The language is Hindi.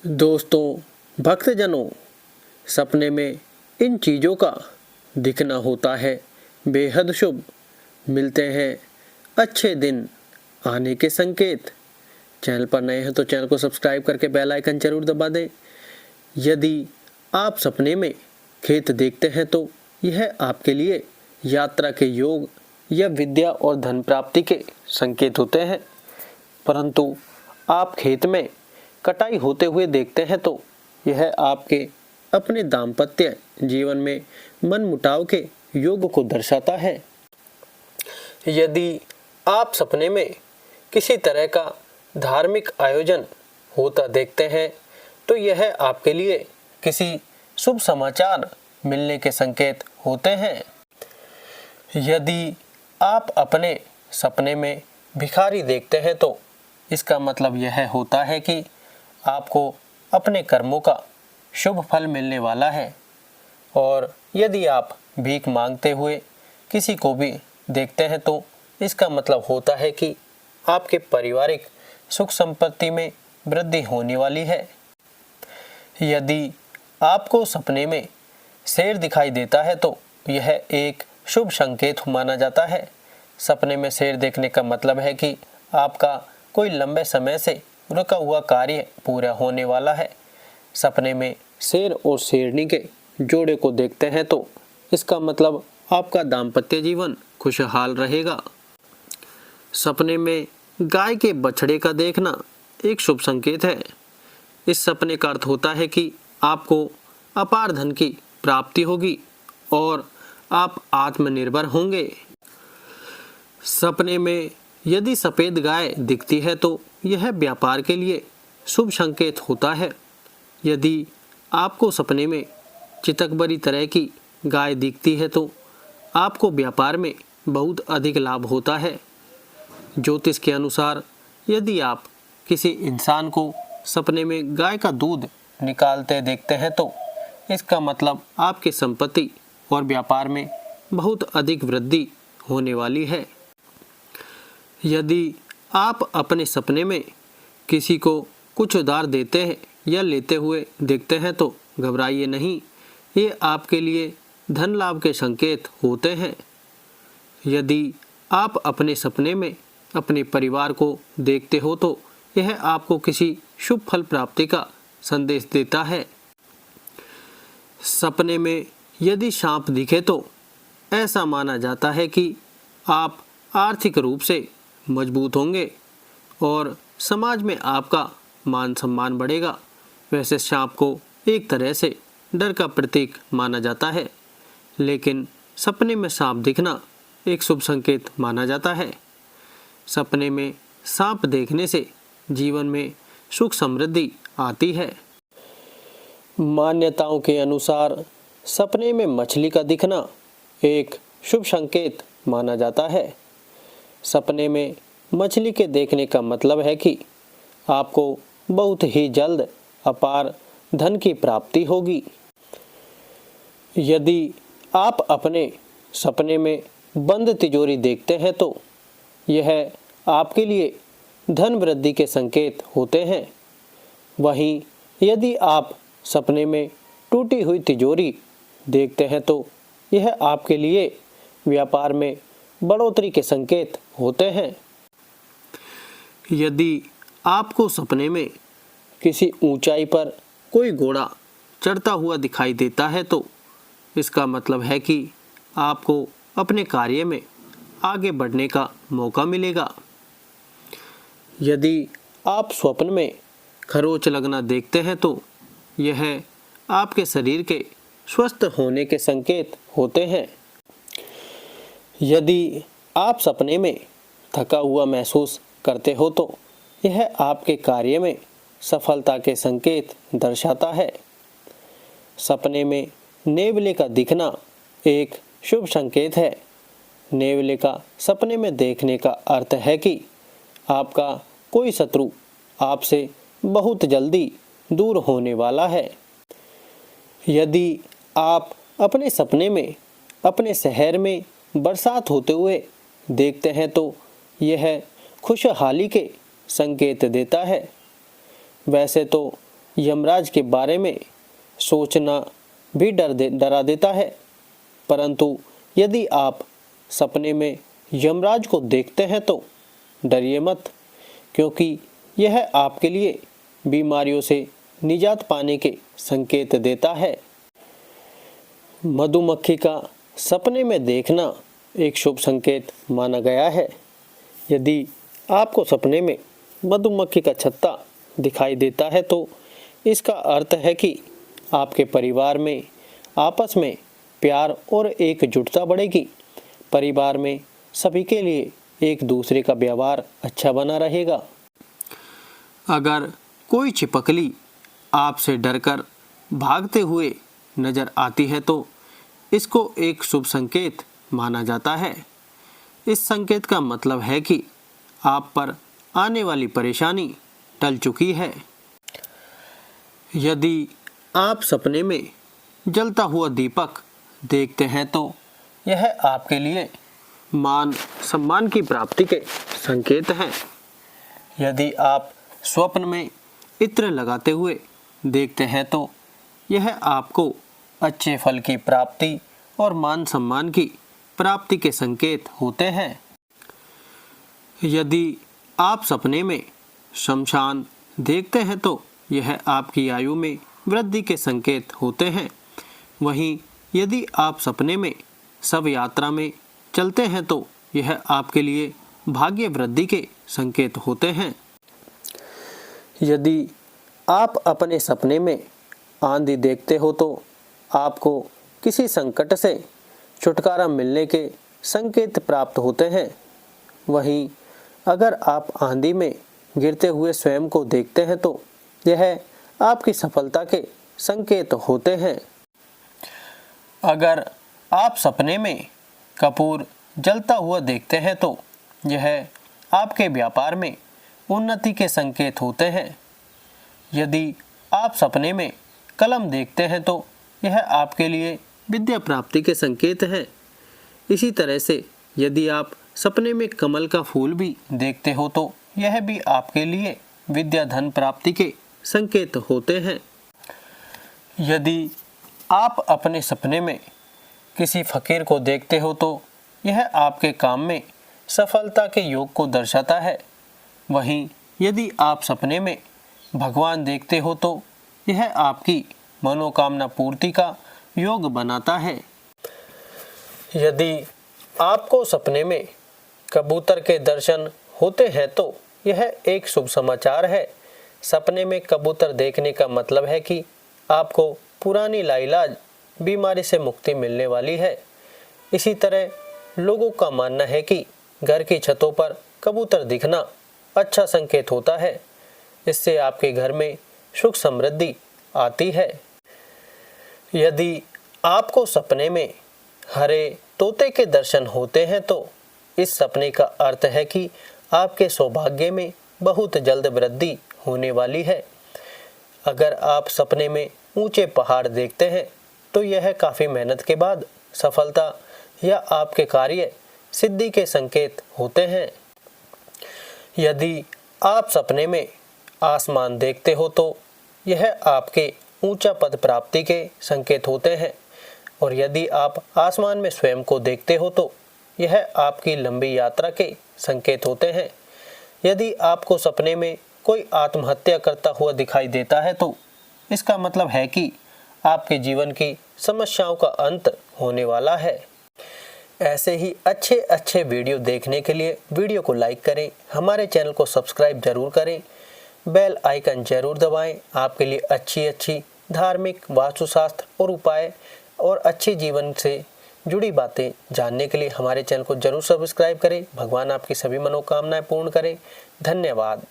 दोस्तों, भक्तजनों, सपने में इन चीज़ों का दिखना होता है बेहद शुभ। मिलते हैं अच्छे दिन आने के संकेत। चैनल पर नए हैं तो चैनल को सब्सक्राइब करके बेल आइकन जरूर दबा दें। यदि आप सपने में खेत देखते हैं तो यह आपके लिए यात्रा के योग या विद्या और धन प्राप्ति के संकेत होते हैं। परंतु आप खेत में कटाई होते हुए देखते हैं तो यह आपके अपने दाम्पत्य जीवन में मनमुटाव के योग को दर्शाता है। यदि आप सपने में किसी तरह का धार्मिक आयोजन होता देखते हैं तो यह आपके लिए किसी शुभ समाचार मिलने के संकेत होते हैं। यदि आप अपने सपने में भिखारी देखते हैं तो इसका मतलब यह होता है कि आपको अपने कर्मों का शुभ फल मिलने वाला है। और यदि आप भीख मांगते हुए किसी को भी देखते हैं तो इसका मतलब होता है कि आपके पारिवारिक सुख संपत्ति में वृद्धि होने वाली है। यदि आपको सपने में शेर दिखाई देता है तो यह एक शुभ संकेत माना जाता है। सपने में शेर देखने का मतलब है कि आपका कोई लंबे समय से रुका हुआ कार्य पूरा होने वाला है। सपने में शेर और शेरनी के जोड़े को देखते हैं तो इसका मतलब आपका दाम्पत्य जीवन खुशहाल रहेगा। सपने में गाय के बछड़े का देखना एक शुभ संकेत है। इस सपने का अर्थ होता है कि आपको अपार धन की प्राप्ति होगी और आप आत्मनिर्भर होंगे। सपने में यदि सफ़ेद गाय दिखती है तो यह व्यापार के लिए शुभ संकेत होता है। यदि आपको सपने में चितकबरी तरह की गाय दिखती है तो आपको व्यापार में बहुत अधिक लाभ होता है। ज्योतिष के अनुसार यदि आप किसी इंसान को सपने में गाय का दूध निकालते देखते हैं तो इसका मतलब आपकी संपत्ति और व्यापार में बहुत अधिक वृद्धि होने वाली है। यदि आप अपने सपने में किसी को कुछ उधार देते हैं या लेते हुए देखते हैं तो घबराइए नहीं, ये आपके लिए धन लाभ के संकेत होते हैं। यदि आप अपने सपने में अपने परिवार को देखते हो तो यह आपको किसी शुभ फल प्राप्ति का संदेश देता है। सपने में यदि सांप दिखे तो ऐसा माना जाता है कि आप आर्थिक रूप से मजबूत होंगे और समाज में आपका मान सम्मान बढ़ेगा। वैसे सांप को एक तरह से डर का प्रतीक माना जाता है, लेकिन सपने में सांप दिखना एक शुभ संकेत माना जाता है। सपने में सांप देखने से जीवन में सुख समृद्धि आती है। मान्यताओं के अनुसार सपने में मछली का दिखना एक शुभ संकेत माना जाता है। सपने में मछली के देखने का मतलब है कि आपको बहुत ही जल्द अपार धन की प्राप्ति होगी। यदि आप अपने सपने में बंद तिजोरी देखते हैं तो यह आपके लिए धन वृद्धि के संकेत होते हैं। वहीं यदि आप सपने में टूटी हुई तिजोरी देखते हैं तो यह आपके लिए व्यापार में बढ़ोतरी के संकेत होते हैं। यदि आपको सपने में किसी ऊंचाई पर कोई घोड़ा चढ़ता हुआ दिखाई देता है तो इसका मतलब है कि आपको अपने कार्य में आगे बढ़ने का मौका मिलेगा। यदि आप स्वप्न में खरोंच लगना देखते हैं तो यह आपके शरीर के स्वस्थ होने के संकेत होते हैं। यदि आप सपने में थका हुआ महसूस करते हो तो यह आपके कार्य में सफलता के संकेत दर्शाता है। सपने में नेवले का दिखना एक शुभ संकेत है। नेवले का सपने में देखने का अर्थ है कि आपका कोई शत्रु आपसे बहुत जल्दी दूर होने वाला है। यदि आप अपने सपने में अपने शहर में बरसात होते हुए देखते हैं तो यह खुशहाली के संकेत देता है। वैसे तो यमराज के बारे में सोचना भी डरा देता है। परंतु यदि आप सपने में यमराज को देखते हैं तो डरिए मत, क्योंकि यह आपके लिए बीमारियों से निजात पाने के संकेत देता है। मधुमक्खी का सपने में देखना एक शुभ संकेत माना गया है। यदि आपको सपने में मधुमक्खी का छत्ता दिखाई देता है तो इसका अर्थ है कि आपके परिवार में आपस में प्यार और एकजुटता बढ़ेगी। परिवार में सभी के लिए एक दूसरे का व्यवहार अच्छा बना रहेगा। अगर कोई छिपकली आपसे डरकर भागते हुए नजर आती है तो इसको एक शुभ संकेत माना जाता है। इस संकेत का मतलब है कि आप पर आने वाली परेशानी टल चुकी है। यदि आप सपने में जलता हुआ दीपक देखते हैं तो यह आपके लिए मान सम्मान की प्राप्ति के संकेत हैं। यदि आप स्वप्न में इत्र लगाते हुए देखते हैं तो यह आपको अच्छे फल की प्राप्ति और मान सम्मान की प्राप्ति के संकेत होते हैं। यदि आप सपने में शमशान देखते हैं तो यह आपकी आयु में वृद्धि के संकेत होते हैं। वहीं यदि आप सपने में शव यात्रा में चलते हैं तो यह आपके लिए भाग्य वृद्धि के संकेत होते हैं। यदि आप अपने सपने में आंधी देखते हो तो आपको किसी संकट से छुटकारा मिलने के संकेत प्राप्त होते हैं। वहीं अगर आप आंधी में गिरते हुए स्वयं को देखते हैं तो यह आपकी सफलता के संकेत होते हैं। अगर आप सपने में कपूर जलता हुआ देखते हैं तो यह आपके व्यापार में उन्नति के संकेत होते हैं। यदि आप सपने में कलम देखते हैं तो यह आपके लिए विद्या प्राप्ति के संकेत हैं। इसी तरह से यदि आप सपने में कमल का फूल भी देखते हो तो यह भी आपके लिए विद्या धन प्राप्ति के संकेत होते हैं। यदि आप अपने सपने में किसी फकीर को देखते हो तो यह आपके काम में सफलता के योग को दर्शाता है। वहीं यदि आप सपने में भगवान देखते हो तो यह आपकी मनोकामना पूर्ति का योग बनाता है। यदि आपको सपने में कबूतर के दर्शन होते हैं तो यह एक शुभ समाचार है। सपने में कबूतर देखने का मतलब है कि आपको पुरानी लाइलाज बीमारी से मुक्ति मिलने वाली है। इसी तरह लोगों का मानना है कि घर की छतों पर कबूतर दिखना अच्छा संकेत होता है। इससे आपके घर में सुख समृद्धि आती है। यदि आपको सपने में हरे तोते के दर्शन होते हैं तो इस सपने का अर्थ है कि आपके सौभाग्य में बहुत जल्द वृद्धि होने वाली है। अगर आप सपने में ऊंचे पहाड़ देखते हैं तो यह काफ़ी मेहनत के बाद सफलता या आपके कार्य सिद्धि के संकेत होते हैं। यदि आप सपने में आसमान देखते हो तो यह आपके ऊंचा पद प्राप्ति के संकेत होते हैं। और यदि आप आसमान में स्वयं को देखते हो तो यह आपकी लंबी यात्रा के संकेत होते हैं। यदि आपको सपने में कोई आत्महत्या करता हुआ दिखाई देता है तो इसका मतलब है कि आपके जीवन की समस्याओं का अंत होने वाला है। ऐसे ही अच्छे अच्छे वीडियो देखने के लिए वीडियो को लाइक करें, हमारे चैनल को सब्सक्राइब जरूर करें, बेल आइकन जरूर दबाएं। आपके लिए अच्छी अच्छी धार्मिक, वास्तुशास्त्र और उपाय और अच्छे जीवन से जुड़ी बातें जानने के लिए हमारे चैनल को जरूर सब्सक्राइब करें। भगवान आपकी सभी मनोकामनाएं पूर्ण करें। धन्यवाद।